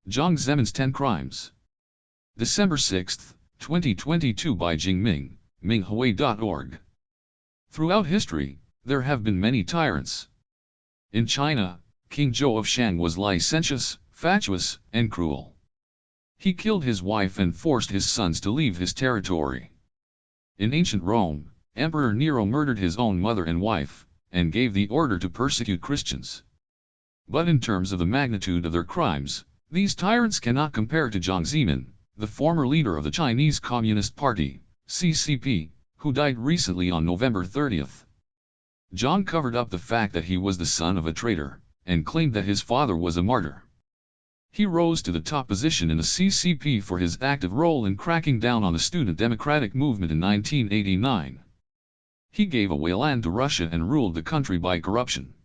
Jiang Zemin's 10 Crimes. December 6, 2022 by Jiang Minghui.org. Throughout history, there have been many tyrants. In China, King Zhou of Shang was licentious, fatuous, and cruel. He killed his wife and forced his sons to leave his territory. In ancient Rome, Emperor Nero murdered his own mother and wife, and gave the order to persecute Christians. But in terms of the magnitude of their crimes, these tyrants cannot compare to Jiang Zemin, the former leader of the Chinese Communist Party, CCP, who died recently on November 30. Jiang covered up the fact that he was the son of a traitor, and claimed that his father was a martyr. He rose to the top position in the CCP for his active role in cracking down on the student democratic movement in 1989. He gave away land to Russia and ruled the country by corruption.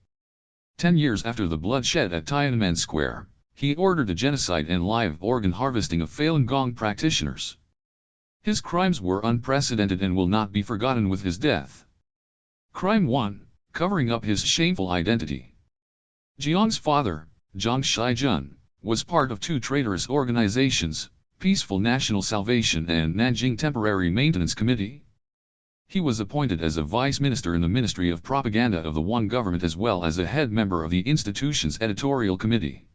10 years after the bloodshed at Tiananmen Square, he ordered the genocide and live organ harvesting of Falun Gong practitioners. His crimes were unprecedented and will not be forgotten with his death. Crime 1. Covering up his shameful identity. Jiang's father, Jiang Shijun, was part of two traitorous organizations, Peaceful National Salvation and Nanjing Temporary Maintenance Committee. He was appointed as a vice minister in the Ministry of Propaganda of the One Government as well as a head member of the institution's editorial committee.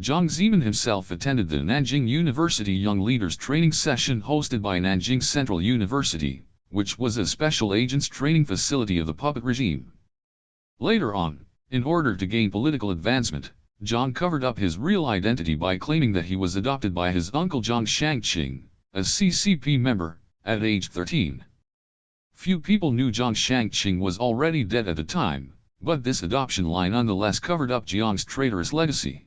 Jiang Zemin himself attended the Nanjing University Young Leaders Training Session hosted by Nanjing Central University, which was a special agents training facility of the puppet regime. Later on, in order to gain political advancement, Jiang covered up his real identity by claiming that he was adopted by his uncle Jiang Shangqing, a CCP member, at age 13. Few people knew Jiang Shangqing was already dead at the time, but this adoption lie nonetheless covered up Jiang's traitorous legacy.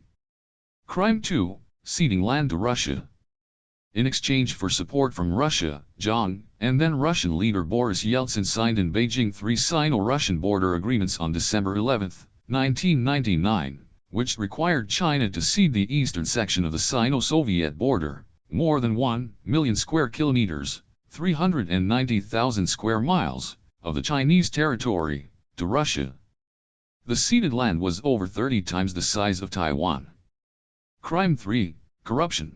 Crime 2. Ceding land to Russia. In exchange for support from Russia, Jiang, and then Russian leader Boris Yeltsin signed in Beijing 3 Sino-Russian border agreements on December 11, 1999, which required China to cede the eastern section of the Sino-Soviet border, more than 1 million square kilometers, 390,000 square miles, of the Chinese territory, to Russia. The ceded land was over 30 times the size of Taiwan. Crime 3. Corruption.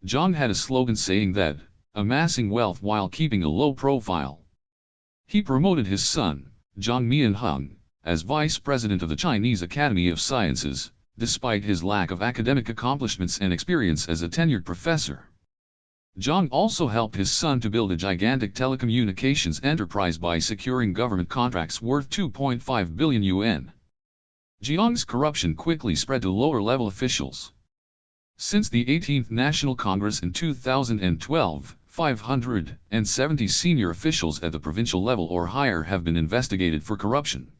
Jiang had a slogan saying that, amassing wealth while keeping a low profile. He promoted his son, Jiang Mianheng, as vice president of the Chinese Academy of Sciences, despite his lack of academic accomplishments and experience as a tenured professor. Jiang also helped his son to build a gigantic telecommunications enterprise by securing government contracts worth 2.5 billion yuan. Jiang's corruption quickly spread to lower-level officials. Since the 18th National Congress in 2012, 570 senior officials at the provincial level or higher have been investigated for corruption.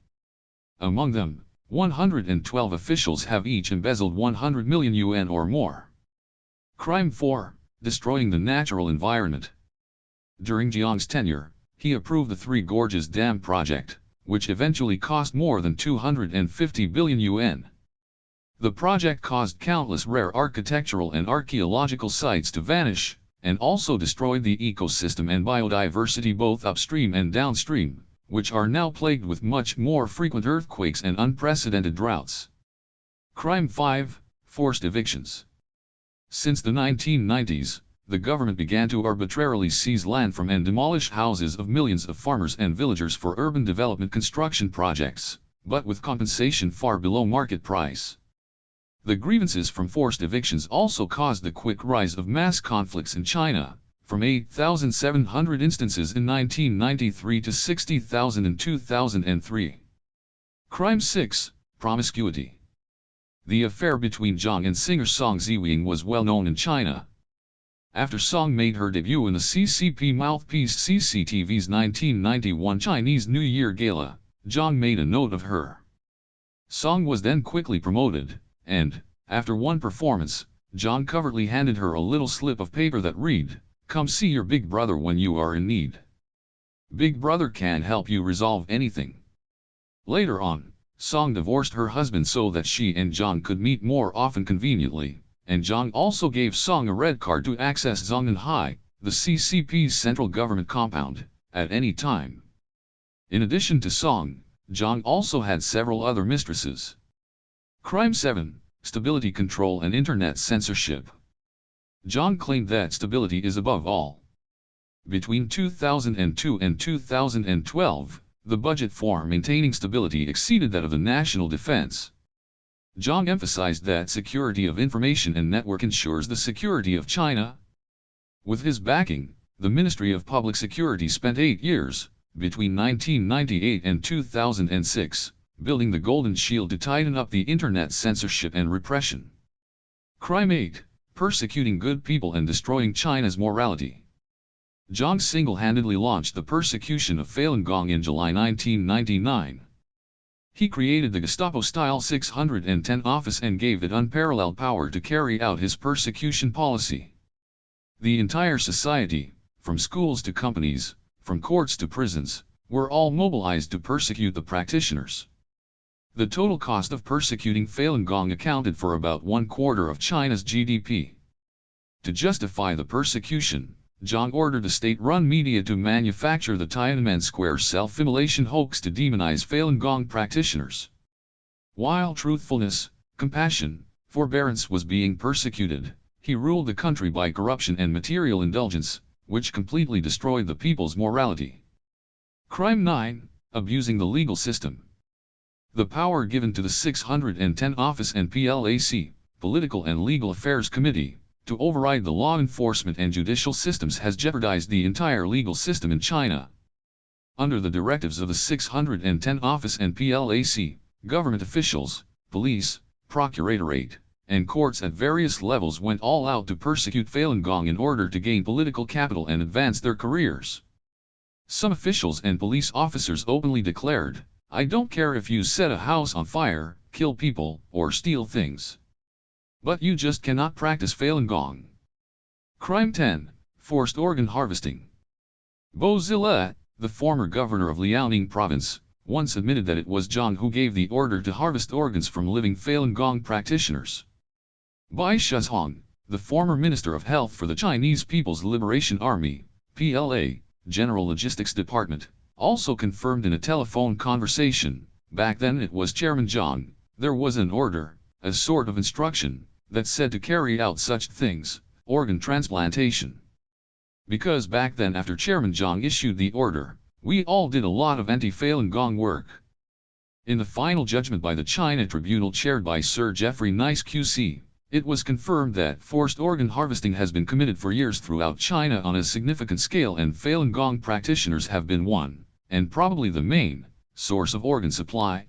Among them, 112 officials have each embezzled 100 million yuan or more. Crime 4. Destroying the natural environment. During Jiang's tenure, he approved the Three Gorges Dam project, which eventually cost more than 250 billion yuan. The project caused countless rare architectural and archaeological sites to vanish, and also destroyed the ecosystem and biodiversity both upstream and downstream, which are now plagued with much more frequent earthquakes and unprecedented droughts. Crime 5. Forced evictions. Since the 1990s, the government began to arbitrarily seize land from and demolish houses of millions of farmers and villagers for urban development construction projects, but with compensation far below market price. The grievances from forced evictions also caused the quick rise of mass conflicts in China, from 8,700 instances in 1993 to 60,000 in 2003. Crime 6. Promiscuity. The affair between Jiang and singer Song Ziwing was well known in China. After Song made her debut in the CCP mouthpiece CCTV's 1991 Chinese New Year Gala, Jiang made a note of her. Song was then quickly promoted, and, after one performance, Jiang covertly handed her a little slip of paper that read, "Come see your big brother when you are in need. Big brother can help you resolve anything." Later on, Song divorced her husband so that she and Jiang could meet more often conveniently, and Jiang also gave Song a red card to access Zhongnanhai, the CCP's central government compound, at any time. In addition to Song, Jiang also had several other mistresses. Crime 7. stability control and internet censorship. Jiang claimed that stability is above all. Between 2002 and 2012, the budget for maintaining stability exceeded that of the national defense. Jiang emphasized that security of information and network ensures the security of China. With his backing, the Ministry of Public Security spent 8 years, between 1998 and 2006, building the Golden Shield to tighten up the internet censorship and repression. Crime 8. Persecuting good people and destroying China's morality. Jiang single-handedly launched the persecution of Falun Gong in July 1999. He created the Gestapo-style 610 office and gave it unparalleled power to carry out his persecution policy. The entire society, from schools to companies, from courts to prisons, were all mobilized to persecute the practitioners. The total cost of persecuting Falun Gong accounted for about 1/4 of China's GDP. To justify the persecution, Jiang ordered the state-run media to manufacture the Tiananmen Square self-immolation hoax to demonize Falun Gong practitioners. While truthfulness, compassion, forbearance was being persecuted, he ruled the country by corruption and material indulgence, which completely destroyed the people's morality. Crime 9. Abusing the legal system. The power given to the 610 Office and PLAC, Political and Legal Affairs Committee, to override the law enforcement and judicial systems has jeopardized the entire legal system in China. Under the directives of the 610 Office and PLAC, government officials, police, procuratorate, and courts at various levels went all out to persecute Falun Gong in order to gain political capital and advance their careers. Some officials and police officers openly declared, "I don't care if you set a house on fire, kill people, or steal things. But you just cannot practice Falun Gong." Crime 10. Forced organ harvesting. Bo Zile, the former governor of Liaoning province, once admitted that it was Jiang who gave the order to harvest organs from living Falun Gong practitioners. Bai Shizhong, the former Minister of Health for the Chinese People's Liberation Army, PLA, General Logistics Department, also confirmed in a telephone conversation, back then it was Chairman Jiang, there was an order, a sort of instruction, that said to carry out such things, organ transplantation. Because back then after Chairman Jiang issued the order, we all did a lot of anti-Falun Gong work. In the final judgment by the China Tribunal chaired by Sir Geoffrey Nice QC, it was confirmed that forced organ harvesting has been committed for years throughout China on a significant scale, and Falun Gong practitioners have been one, and probably the main, source of organ supply.